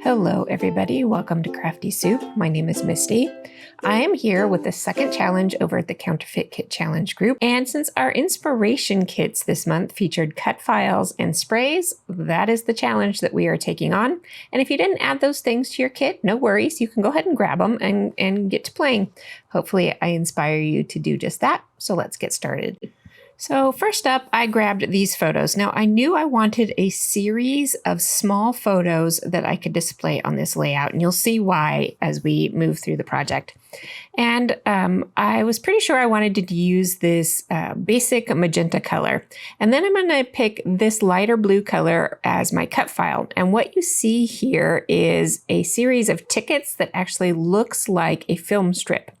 Hello everybody, welcome to Crafty Soup. My name is Misty. I am here with the second challenge over at the Counterfeit Kit challenge group. And since our inspiration kits this month featured cut files and sprays, that is the challenge that we are taking on. And if you didn't add those things to your kit, no worries, you can go ahead and grab them and get to playing. Hopefully I inspire you to do just that. So let's get started. So first up, I grabbed these photos. Now I knew I wanted a series of small photos that I could display on this layout, and you'll see why as we move through the project. And I was pretty sure I wanted to use this basic magenta color. And then I'm going to pick this lighter blue color as my cut file. And what you see here is a series of tickets that actually looks like a film strip.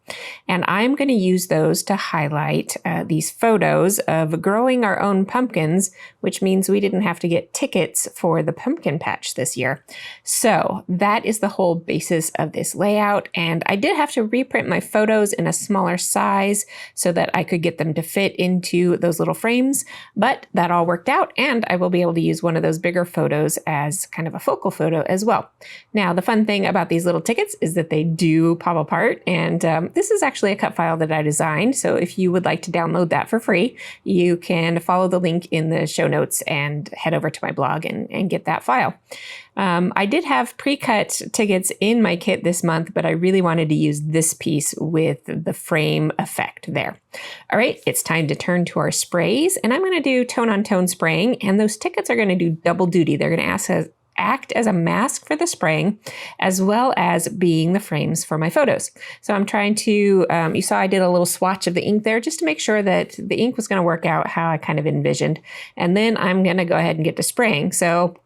And I'm going to use those to highlight these photos of growing our own pumpkins, which means we didn't have to get tickets for the pumpkin patch this year. So that is the whole basis of this layout. And I did have to reprint my photos in a smaller size so that I could get them to fit into those little frames, but that all worked out, and I will be able to use one of those bigger photos as kind of a focal photo as well. Now, the fun thing about these little tickets is that they do pop apart, and this is actually a cut file that I designed, so if you would like to download that for free, you can follow the link in the show notes and head over to my blog and get that file. I did have pre-cut tickets in my kit this month, but I really wanted to use this piece with the frame effect there. All right, it's time to turn to our sprays, and I'm going to do tone-on-tone spraying, and those tickets are going to do double duty. They're going to act as a mask for the spraying, as well as being the frames for my photos. So I'm trying to, you saw I did a little swatch of the ink there just to make sure that the ink was going to work out how I kind of envisioned. And then I'm going to go ahead and get to spraying. So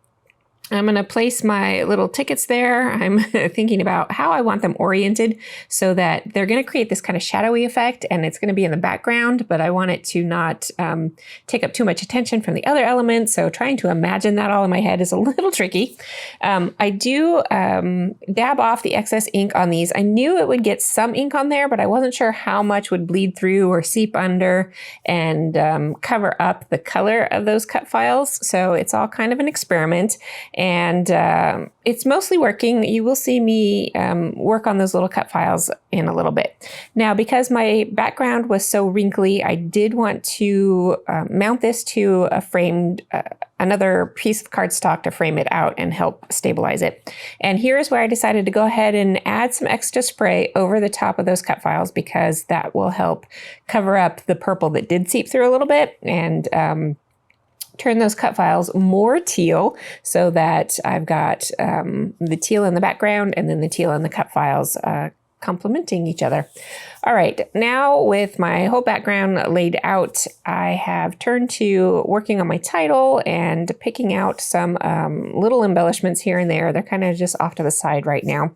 I'm going to place my little tickets there. I'm thinking about how I want them oriented so that they're going to create this kind of shadowy effect, and it's going to be in the background, but I want it to not take up too much attention from the other elements. So trying to imagine that all in my head is a little tricky. I do dab off the excess ink on these. I knew it would get some ink on there, but I wasn't sure how much would bleed through or seep under and cover up the color of those cut files. So it's all kind of an experiment. And it's mostly working. You will see me work on those little cut files in a little bit. Now, because my background was so wrinkly, I did want to mount this to a framed, another piece of cardstock to frame it out and help stabilize it. And here's where I decided to go ahead and add some extra spray over the top of those cut files, because that will help cover up the purple that did seep through a little bit, and turn those cut files more teal so that I've got the teal in the background and then the teal in the cut files complementing each other. All right, now with my whole background laid out, I have turned to working on my title and picking out some little embellishments here and there. They're kind of just off to the side right now.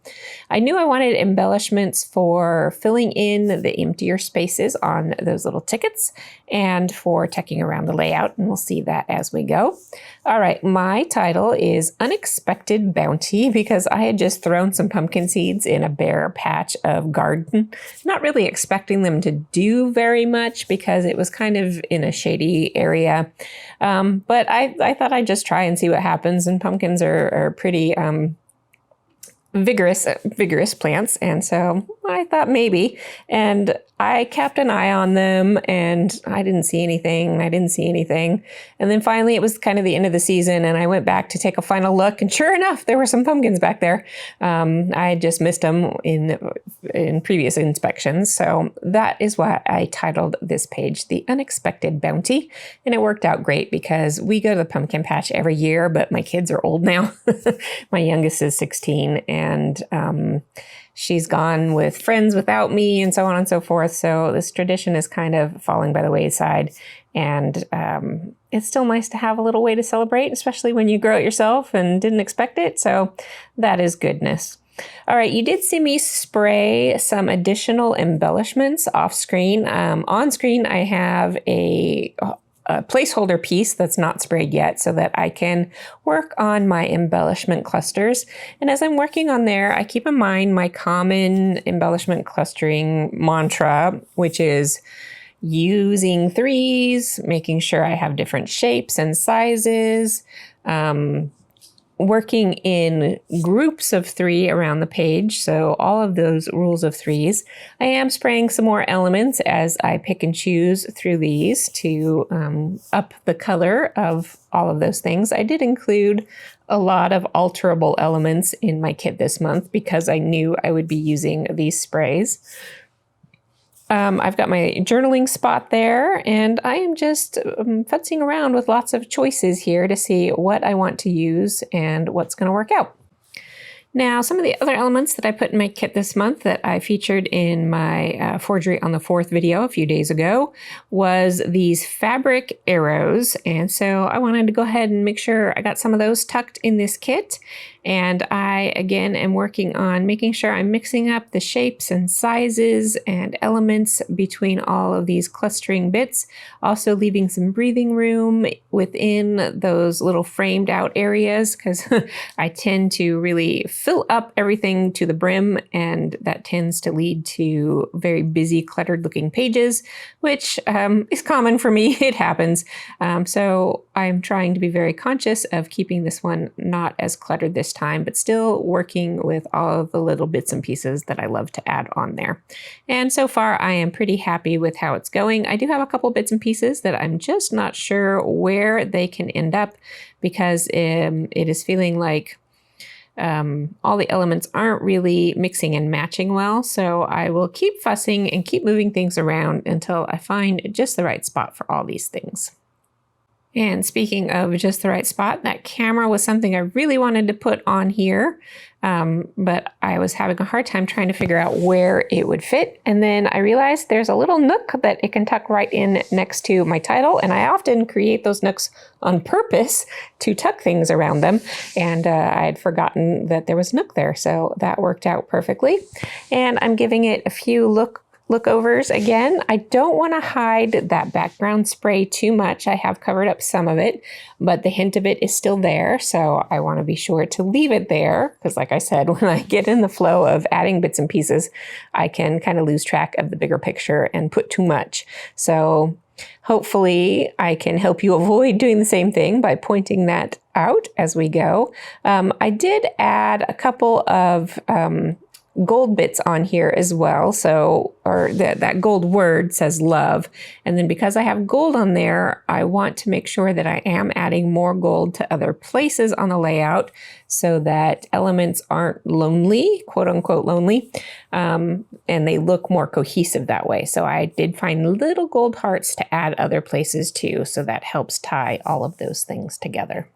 I knew I wanted embellishments for filling in the emptier spaces on those little tickets and for checking around the layout, and we'll see that as we go. All right, my title is Unexpected Bounty, because I had just thrown some pumpkin seeds in a bare patch of garden. Not really expecting them to do very much because it was kind of in a shady area. But I thought I'd just try and see what happens, and pumpkins are pretty vigorous plants, and so I thought maybe, and I kept an eye on them, and I didn't see anything. And then finally it was kind of the end of the season, and I went back to take a final look, and sure enough, there were some pumpkins back there. I had just missed them in previous inspections. So that is why I titled this page The Unexpected Bounty. And it worked out great because we go to the pumpkin patch every year, but my kids are old now. My youngest is 16, and she's gone with friends without me, and so on and so forth. So this tradition is kind of falling by the wayside. And it's still nice to have a little way to celebrate, especially when you grow it yourself and didn't expect it. So that is goodness. All right, you did see me spray some additional embellishments off screen. On screen, I have a placeholder piece that's not sprayed yet so that I can work on my embellishment clusters. And as I'm working on there, I keep in mind my common embellishment clustering mantra, which is using threes, making sure I have different shapes and sizes, working in groups of 3 around the page, so all of those rules of 3s. I am spraying some more elements as I pick and choose through these to up the color of all of those things. I did include a lot of alterable elements in my kit this month because I knew I would be using these sprays. I've got my journaling spot there, and I am just futzing around with lots of choices here to see what I want to use and what's going to work out. Now, some of the other elements that I put in my kit this month that I featured in my Forgery on the 4th video a few days ago was these fabric arrows. And so I wanted to go ahead and make sure I got some of those tucked in this kit. And I, again, am working on making sure I'm mixing up the shapes and sizes and elements between all of these clustering bits, also leaving some breathing room within those little framed out areas, because I tend to really fill up everything to the brim, and that tends to lead to very busy, cluttered looking pages, which is common for me. It happens. So I'm trying to be very conscious of keeping this one not as cluttered this time, but still working with all of the little bits and pieces that I love to add on there. And so far, I am pretty happy with how it's going. I do have a couple bits and pieces that I'm just not sure where they can end up, because it is feeling like all the elements aren't really mixing and matching well. So I will keep fussing and keep moving things around until I find just the right spot for all these things. And speaking of just the right spot, that camera was something I really wanted to put on here, but I was having a hard time trying to figure out where it would fit. And then I realized there's a little nook that it can tuck right in next to my title. And I often create those nooks on purpose to tuck things around them. And I had forgotten that there was a nook there. So that worked out perfectly. And I'm giving it a few lookovers again. I don't want to hide that background spray too much. I have covered up some of it, but the hint of it is still there. So I want to be sure to leave it there, because like I said, when I get in the flow of adding bits and pieces, I can kind of lose track of the bigger picture and put too much. So hopefully I can help you avoid doing the same thing by pointing that out as we go. I did add a couple of gold bits on here as well. So, or that gold word says love. And then because I have gold on there, I want to make sure that I am adding more gold to other places on the layout so that elements aren't lonely, quote unquote lonely, and they look more cohesive that way. So I did find little gold hearts to add other places too. So that helps tie all of those things together.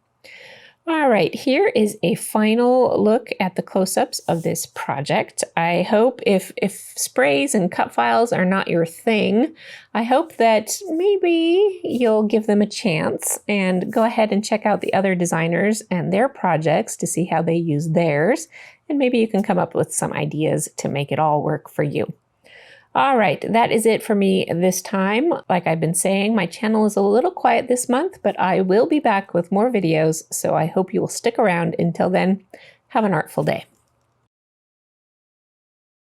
All right, here is a final look at the close-ups of this project. I hope if sprays and cut files are not your thing, I hope that maybe you'll give them a chance and go ahead and check out the other designers and their projects to see how they use theirs. And maybe you can come up with some ideas to make it all work for you. All right, that is it for me this time. Like I've been saying, my channel is a little quiet this month, but I will be back with more videos, so I hope you will stick around. Until then, have an artful day.